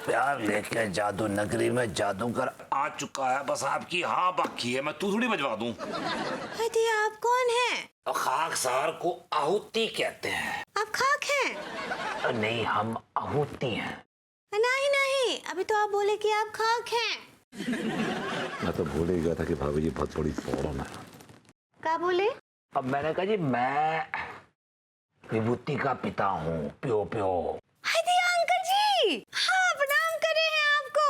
प्यार लेके जादू नगरी में जादूगर आ चुका है, बस आपकी हाँ बाकी है। मैं तू थोड़ी बजवा दूं। अरे आप कौन हैं? खाकसार को आहुति कहते हैं। आप खाक हैं? नहीं, हम आहुति हैं। नहीं नहीं, अभी तो आप बोले कि आप खाक हैं। मैं तो भूल ही गया था कि भाभी जी बहुत बड़ी फौरन है। क्या बोले? अब मैंने कहा जी मैं विभूति का पिता हूँ, प्यो प्यो। दिया अंकल जी, हाँ प्रणाम करे हैं आपको।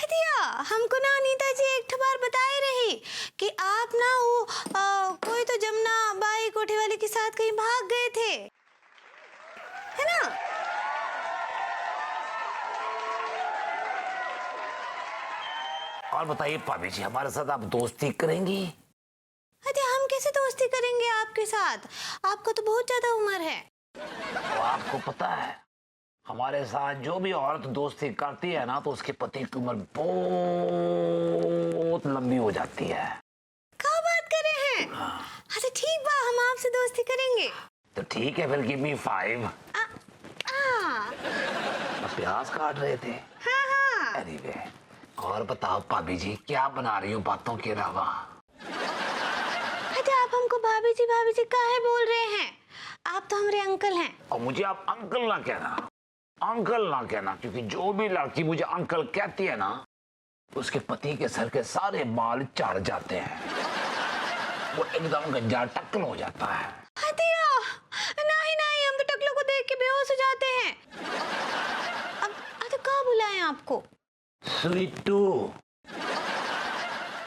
दिया हमको ना अनीता जी एक बार बताए रही कि आप ना वो कोई तो जमुना बाई कोठे वाले के साथ कहीं भाग गए थे, है ना? और बताइए भाभी जी, हमारे साथ आप दोस्ती करेंगी? अरे हम कैसे दोस्ती करेंगे आपके साथ? आपको तो बहुत ज्यादा उम्र है। तो आपको पता है हमारे साथ जो भी औरत दोस्ती करती है ना, तो उसके पति की उम्र बहुत लंबी हो जाती है। क्या बात कर रहे हैं? अच्छा ठीक बा, हम आपसे दोस्ती करेंगे। तो ठीक है फिर, गिव मी 5। प्याज काट रहे थे। हाँ। एनीवे, और बताओ भाभी जी, क्या बना रही हो बातों के अलावा? अच्छा आप हमको भाभी जी काहे बोल रहे हैं? आप तो हमारे अंकल हैं। और मुझे आप अंकल ना कहना, अंकल ना कहना, क्योंकि जो भी लड़की मुझे अंकल कहती है ना, उसके पति के सर के सारे बाल चढ़ जाते हैं, वो एकदम गंजा टक्कल हो जाता है। नहीं नहीं, हम तो टकलों को देख के बेहोश हो जाते हैं। अब तो कहाँ बुलाएं आपको? स्वीटू।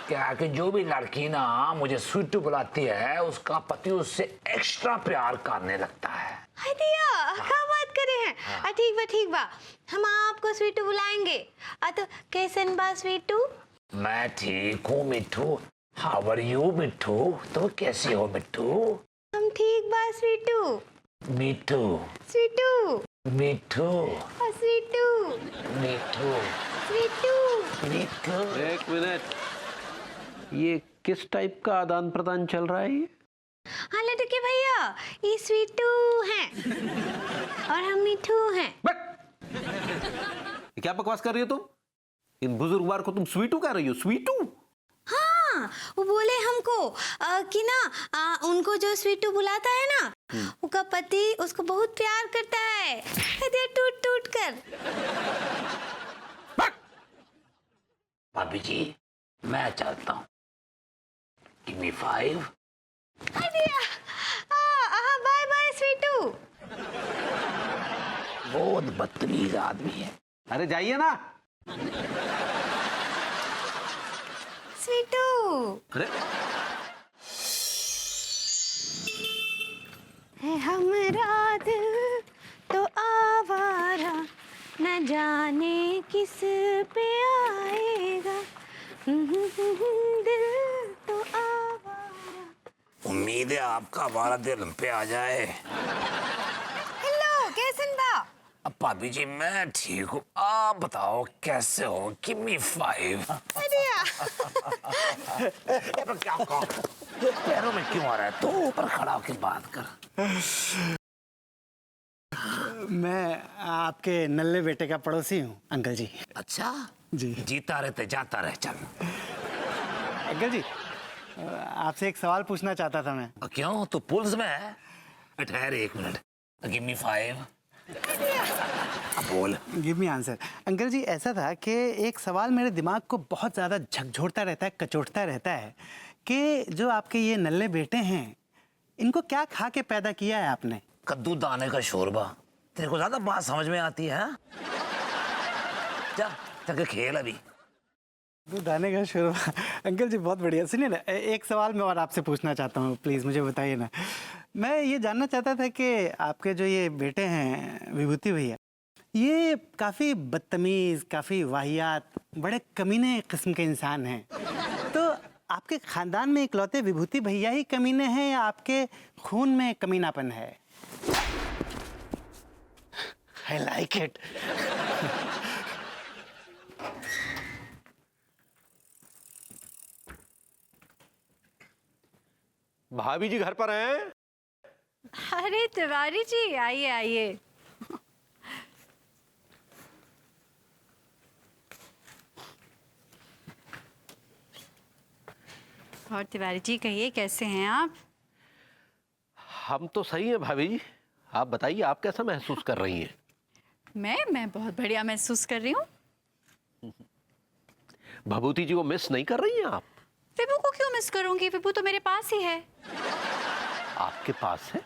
क्या कि जो भी लड़की ना मुझे स्वीटू बुलाती है, उसका पति उससे एक्स्ट्रा प्यार करने लगता है। क्या बात करे हैं? ठीक बा, हम आपको स्वीटू बुलाएंगे। तो कैसन बा स्वीटू? मैं ठीक हूँ मिठू। हाउ आर यू मिठू? तो कैसी हो मिठू? हम ठीक बा स्वीटू। मिठू स्वीटू मिठू स्वीटू मिठू स्वीटू। मिठू। एक मिनट, ये किस टाइप का आदान प्रदान चल रहा है ये? हाँ लड़के भैया, ये स्वीटू हैं और हम मिठू हैं। क्या बकवास कर रही हो तुम? इन बुजुर्गवार को तुम स्वीटू कह रही हो? स्वीटू? हाँ, वो बोले हमको कि ना उनको जो स्वीटू बुलाता है ना, उसका पति उसको बहुत प्यार करता है, टूट टूट कर। भाभी जी, मैं चलता हूँ। Give me 5। Bye bye Sweetu. बहुत बदतमीज आदमी है। अरे जाइए ना। स्वीटू। अरे है हमरा दिल तो आवारा, न जाने किस पे आएगा। दिल तो आवारा। उम्मीद है आपका हमारा दिल हम पे आ जाए। हेलो, कैसन बा? अब भाभी जी मैं ठीक हूँ, आप बताओ कैसे हो? Give me 5। पर क्या पैरों में क्यों आ रहा है? तो ऊपर खड़ा होकर बात कर। मैं आपके नल्ले बेटे का पड़ोसी हूँ अंकल जी। अच्छा जी। जीता रहते जाता रहे। चल अंकल जी, आपसे एक सवाल पूछना चाहता था मैं। क्यों, तो पुलिस में है? ठहर 1 मिनट। Give me 5। बोल। Give me answer. अंकल जी, ऐसा था कि एक सवाल मेरे दिमाग को बहुत ज़्यादा झकझोरता रहता है, कचोटता रहता है कि जो आपके ये नल्ले बेटे हैं, इनको क्या खा के पैदा किया है आपने? कद्दू दाने का शोरबा। तेरे को ज्यादा बात समझ में आती है? चल खेल अभी। दाने का शोरबा। अंकल जी बहुत बढ़िया। सुनिए ना, एक सवाल मैं और आपसे पूछना चाहता हूँ, प्लीज़ मुझे बताइए ना। मैं ये जानना चाहता था कि आपके जो ये बेटे हैं विभूति भैया, ये काफ़ी बदतमीज़, काफ़ी वाहियात, बड़े कमीने किस्म के इंसान हैं। तो आपके ख़ानदान में इकलौते विभूति भैया ही कमीने हैं या आपके खून में कमीनापन है? I like it. भाभी जी घर पर हैं? अरे तिवारी जी, आइए आइए। और तिवारी जी कहिए, कैसे हैं आप? हम तो सही हैं भाभी जी। आप बताइए, आप कैसा महसूस कर रही हैं? मैं बहुत बढ़िया महसूस कर रही हूँ। भभूति जी को मिस नहीं कर रही हैं आप? विभू को क्यों मिस करूंगी? विभू तो मेरे पास ही है। आपके पास है,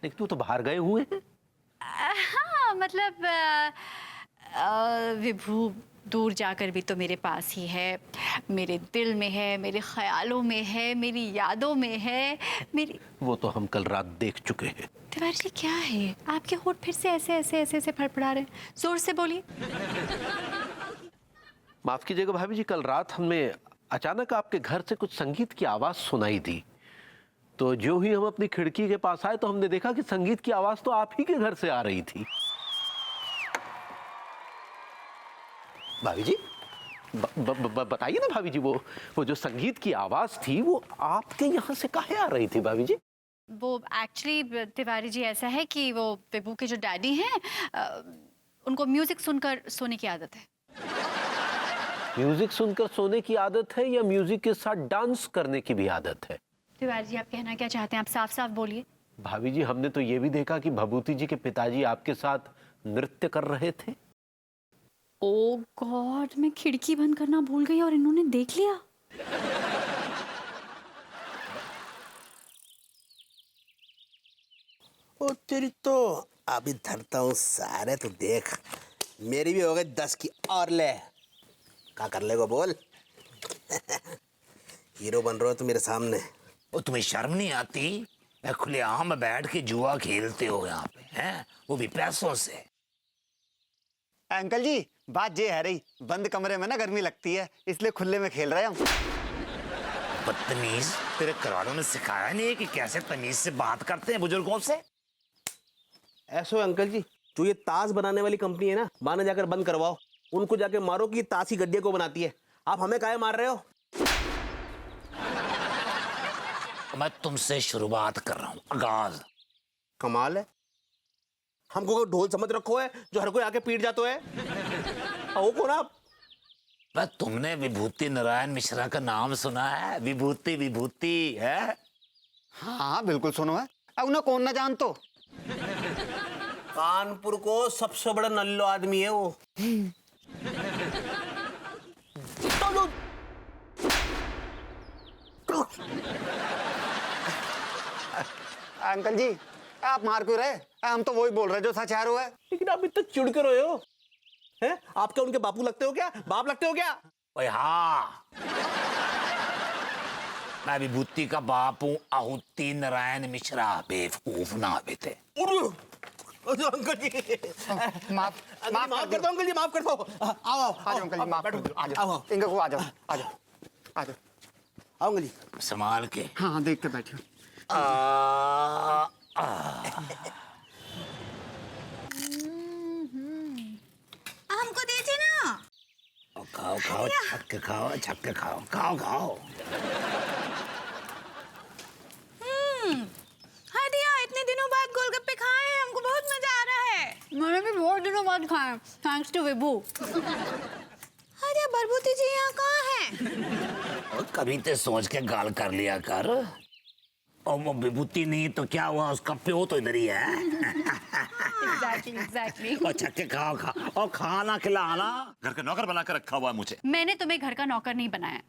लेकिन तू तो बाहर गए हुए हैं। हाँ मतलब विभू दूर जाकर भी तो मेरे पास ही है, मेरे दिल में है, मेरे ख्यालों में है, मेरी यादों में है, मेरी। वो तो हम कल रात देख चुके हैं। तिवारी जी क्या है, आपके होंठ फिर से ऐसे ऐसे ऐसे ऐसे फड़फड़ा रहे हैं? जोर से बोलिए। माफ कीजिएगा भाभी जी, कल रात हमें अचानक आपके घर से कुछ संगीत की आवाज सुनाई दी। तो जो ही हम अपनी खिड़की के पास आए तो हमने देखा कि संगीत की आवाज तो आप ही के घर से आ रही थी। भाभी जी बताइए ना भाभी जी, वो जो संगीत की आवाज थी वो आपके यहाँ से काहे आ रही थी भाभी जी? वो एक्चुअली तिवारी जी ऐसा है कि वो विभू के जो डैडी हैं उनको म्यूजिक सुनकर सोने की आदत है। म्यूजिक सुनकर सोने की आदत है या म्यूजिक के साथ डांस करने की भी आदत है? तिवारी जी आप कहना क्या चाहते हैं, आप साफ साफ बोलिए। भाभी जी हमने तो ये भी देखा कि भभूति जी के पिताजी आपके साथ नृत्य कर रहे थे। ओह गॉड, मैं खिड़की बंद करना भूल गई और इन्होंने देख लिया। ओ तेरी तो अभी धरता हूँ सारे, तो देख मेरी भी हो गई 10 की, और ले क्या कर लेगा बोल। हीरो बन रहे हो तुम मेरे सामने। वो तुम्हें शर्म नहीं आती? मैं खुलेआम बैठ के जुआ खेलते हो यहाँ पे हैं, वो भी पैसों से। अंकल जी बात ये है रही, बंद कमरे में ना गर्मी लगती है, इसलिए खुले में खेल रहे हम। बदतमीज, तेरे घरवालों ने सिखाया नहीं है कि कैसे तमीज से बात करते हैं बुजुर्गों से? ऐसो अंकल जी, जो ये ताश बनाने वाली कंपनी है ना, वहां ना जाकर बंद करवाओ, उनको जाके मारो कि ये ताश की गड्डिया को बनाती है। आप हमें काहे मार रहे हो? मैं तुमसे शुरुआत कर रहा हूँ, आगाज। कमाल है, हमको कोई ढोल समझ रखो है जो हर कोई आके पीट जातो है। आओ कौन आप? मैं तुमने विभूति नारायण मिश्रा का नाम सुना है? विभूति विभूति है। हाँ बिल्कुल सुनो है, अब उन्हें कौन ना जान तो। कानपुर को सबसे बड़ा नल्लो आदमी है वो। अंकल जी आप मार क्यों रहे? हम तो वही बोल रहे जो सच है। लेकिन आप इतना चिढ़ कर रहे हो हैं? आप क्या उनके बापू लगते हो क्या? बाप लगते हो क्या? ओए हाँ, मैं विभूति का बाप हूँ, आहुति नारायण मिश्रा। बेवकूफ ना बेटे। अंकल जी माफ कर दो अंकल जी, माफ कर दो। आओ आओ आ जाओ अंकल जी, माफ कर दो, आ जाओ। आओ इनका को आ जाओ, आ जाओ, आ जाओ। आओ अंकल जी। संभाल के। हाँ देख के बैठियो। हमको दीजिए ना। खाओ खाओ, छक्के खाओ, छक्के खाओ, खाओ खाओ। हदिया इतने दिनों बाद गोलगप्पे खाए हैं, हमको बहुत मजा आ रहा है। मैंने भी बहुत दिनों बाद खाए, थैंक्स टू विभू। हदिया बरबूती जी यहाँ कहाँ हैं? और कभी ते सोच के गाल कर लिया कर। और वो विभूति नहीं तो क्या हुआ, उसका प्यो तो इधर ही है। एग्जैक्टली। और छक्के खाओ खा, और खाना खिलाना। घर का नौकर बना कर रखा हुआ है मुझे। मैंने तुम्हें घर का नौकर नहीं बनाया,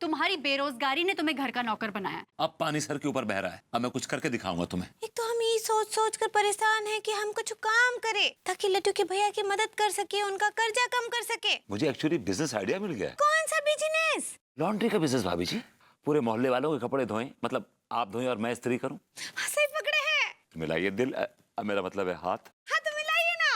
तुम्हारी बेरोजगारी ने तुम्हें घर का नौकर बनाया। अब पानी सर के ऊपर बह रहा है, अब मैं कुछ करके दिखाऊंगा तुम्हें। एक तो हम ये सोच सोच कर परेशान हैं कि हम कुछ काम करें ताकि लड्डू के भैया की मदद कर सके, उनका कर्जा कम कर सके। मुझे एक्चुअली बिजनेस आइडिया मिल गया। कौन सा बिजनेस? लॉन्ड्री का बिजनेस भाभी जी। पूरे मोहल्ले वालों के कपड़े धोएं, मतलब आप धोएं और मैं इस्त्री करूं। सही पकड़े हैं। मिलाइए दिल, मेरा मतलब है हाथ। हाँ तो मिलाइए ना।